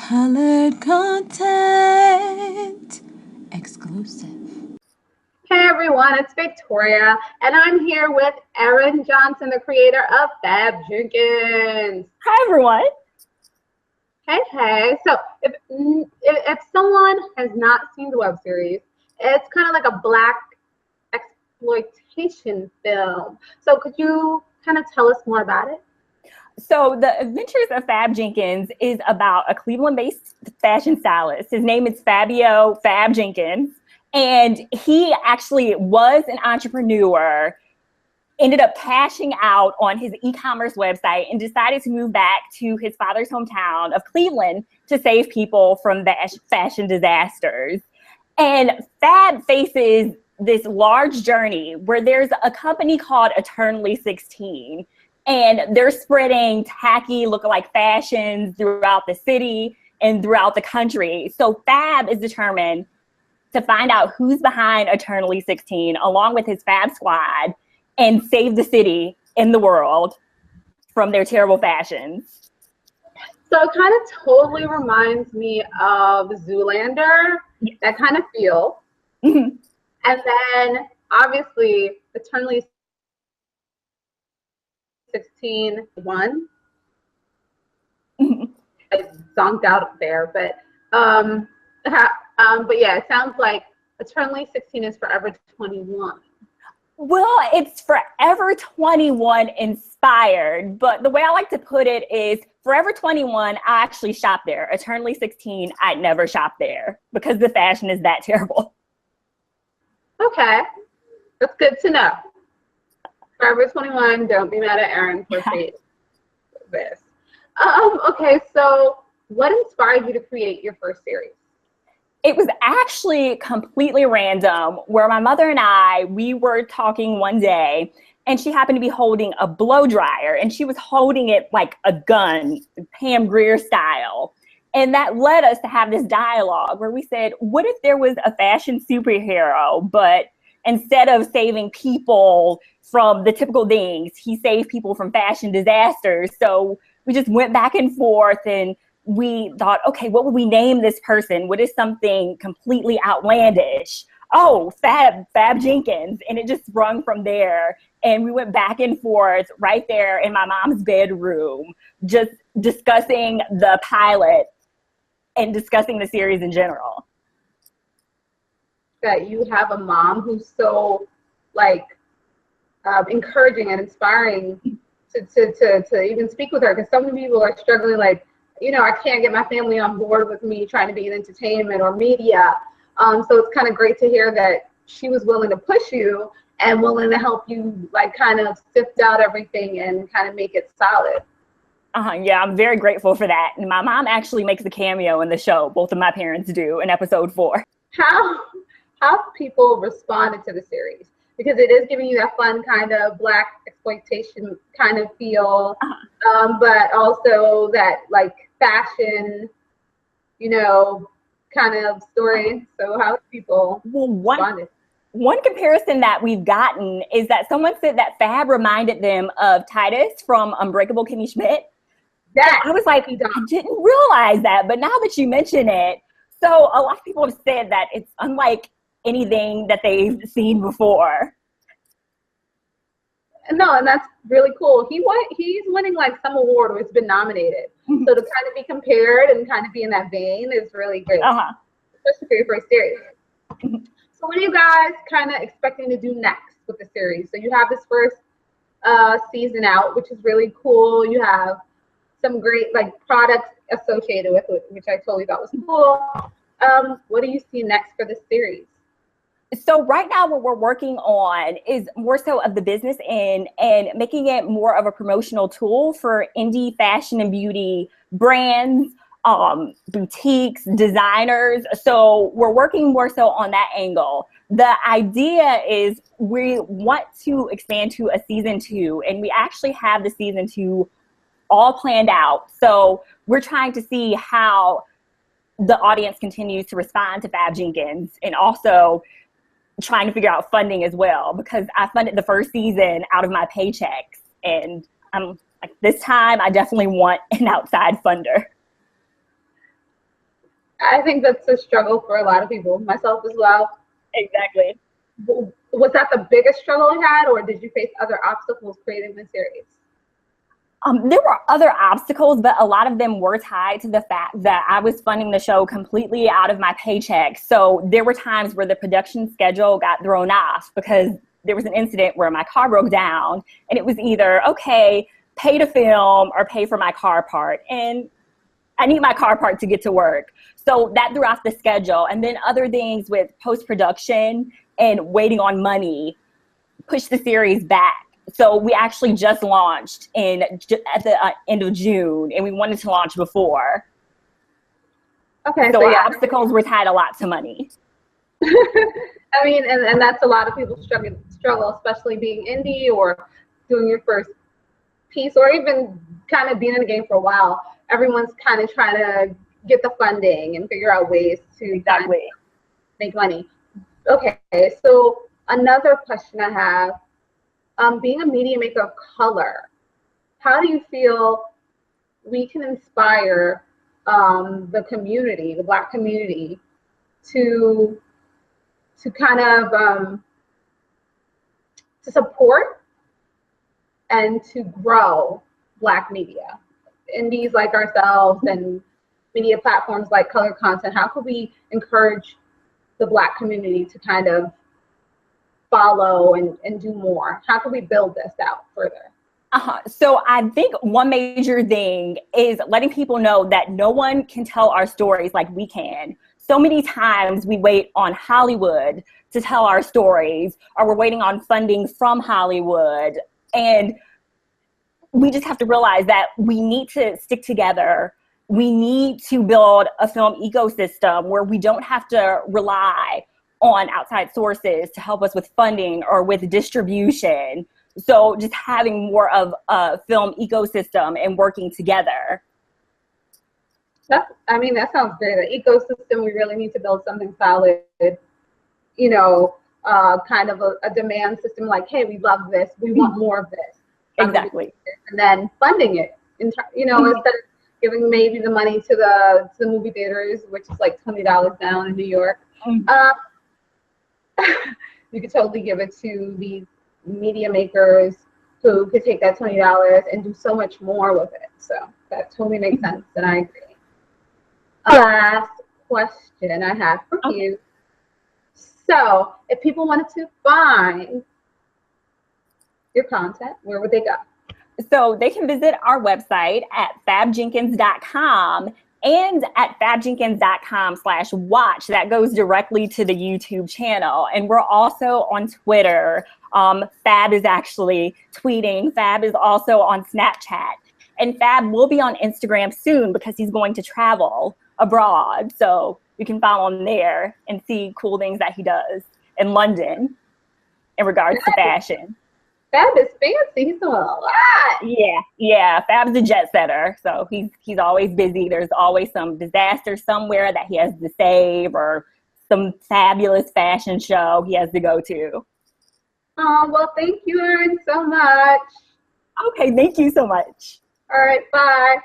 Colored content exclusive. Hey everyone, it's Victoria, and I'm here with Erin Johnson, the creator of Fab Jenkins. Hi everyone. Hey. So if someone has not seen the web series, it's kind of like a black exploitation film. So could you kind of tell us more about it? So the Adventures of Fab Jenkins is about a Cleveland-based fashion stylist. His name is Fab Jenkins. And he actually was an entrepreneur, ended up cashing out on his e-commerce website and decided to move back to his father's hometown of Cleveland to save people from fashion disasters. And Fab faces this large journey where there's a company called Eternally 16. And they're spreading tacky lookalike fashions throughout the city and throughout the country. So Fab is determined to find out who's behind Eternally 16, along with his Fab squad, and save the city and the world from their terrible fashions. So it kind of totally reminds me of Zoolander, that kind of feel. Mm-hmm. And then obviously Eternally 16 1. Mm-hmm. I zonked out there, but yeah, it sounds like Eternally 16 is Forever 21. Well, it's Forever 21 inspired, but the way I like to put it is Forever 21, I actually shop there. Eternally 16, I'd never shop there because the fashion is that terrible. Okay, that's good to know. Forever 21, don't be mad at Erin for saying this. Okay, so what inspired you to create your first series? It was actually completely random where my mother and we were talking one day and she happened to be holding a blow dryer and she was holding it like a gun, Pam Grier style. And that led us to have this dialogue where we said, what if there was a fashion superhero, but instead of saving people from the typical things, he saved people from fashion disasters. So we just went back and forth and we thought, okay, what would we name this person? What is something completely outlandish? Oh, Fab Jenkins. And it just sprung from there. And we went back and forth right there in my mom's bedroom, just discussing the pilot and discussing the series in general. That you have a mom who's so encouraging and inspiring to even speak with her, because so many people are struggling I can't get my family on board with me trying to be in entertainment or media. So it's kind of great to hear that she was willing to push you and willing to help you kind of sift out everything and kind of make it solid. Yeah, I'm very grateful for that. And my mom actually makes a cameo in the show. Both of my parents do in episode 4. How have people responded to the series? Because it is giving you that fun kind of black exploitation kind of feel, but also that fashion, kind of story. So how have people responded? One comparison that we've gotten is that someone said that Fab reminded them of Titus from Unbreakable Kimmy Schmidt. Yeah, I was like, I didn't realize that, but now that you mention it, so a lot of people have said that it's unlike anything that they've seen before. No, and that's really cool. He's winning some award or he's been nominated. Mm-hmm. So to kind of be compared and kind of be in that vein is really great. Especially for your first series. Mm-hmm. So what are you guys kind of expecting to do next with the series? So you have this first season out, which is really cool. You have some great products associated with it, which I totally thought was cool. What do you see next for this series? So right now what we're working on is more so of the business end and making it more of a promotional tool for indie fashion and beauty brands, boutiques, designers. So we're working more so on that angle. The idea is we want to expand to a season 2, and we actually have the season 2 all planned out. So we're trying to see how the audience continues to respond to Fab Jenkins, and also trying to figure out funding as well, because I funded the first season out of my paychecks, and I'm like, this time I definitely want an outside funder. I think that's a struggle for a lot of people, myself as well. Exactly. Was that the biggest struggle you had, or did you face other obstacles creating the series? There were other obstacles, but a lot of them were tied to the fact that I was funding the show completely out of my paycheck. So there were times where the production schedule got thrown off because there was an incident where my car broke down, and it was either, okay, pay to film or pay for my car part. And I need my car part to get to work. So that threw off the schedule. And then other things with post-production and waiting on money pushed the series back. So we actually just launched at the end of June, and we wanted to launch before. Okay, so our obstacles were tied a lot to money. I mean, and that's a lot of people struggle, especially being indie or doing your first piece, or even kind of being in the game for a while. Everyone's kind of trying to get the funding and figure out ways to make money. Okay, so another question I have, being a media maker of color, how do you feel we can inspire the community, the Black community, to kind of to support and to grow Black media? Indies like ourselves and media platforms like ColoredContent, how could we encourage the Black community to kind of follow and do more? How can we build this out further? So I think one major thing is letting people know that no one can tell our stories like we can. So many times we wait on Hollywood to tell our stories, or we're waiting on funding from Hollywood. And we just have to realize that we need to stick together. We need to build a film ecosystem where we don't have to rely on outside sources to help us with funding or with distribution. So just having more of a film ecosystem and working together. I mean, that sounds great. An ecosystem, we really need to build something solid, you know, kind of a demand system like, hey, we love this, we want more of this. Exactly. And then funding it, you know, instead of giving maybe the money to the movie theaters, which is like $20 now in New York. You could totally give it to these media makers who could take that $20 and do so much more with it. So that totally makes sense, and I agree. Last question I have for you. So if people wanted to find your content, where would they go? So they can visit our website at fabjenkins.com and at fabjenkins.com/watch. That goes directly to the YouTube channel. And we're also on Twitter. Fab is actually tweeting. Fab is also on Snapchat. And Fab will be on Instagram soon because he's going to travel abroad. So you can follow him there and see cool things that he does in London in regards to fashion. Fab is fancy. He's doing a lot. Yeah. Fab's a jet setter, so he's always busy. There's always some disaster somewhere that he has to save, or some fabulous fashion show he has to go to. Oh, well, thank you, Erin, so much. Okay, thank you so much. All right, bye.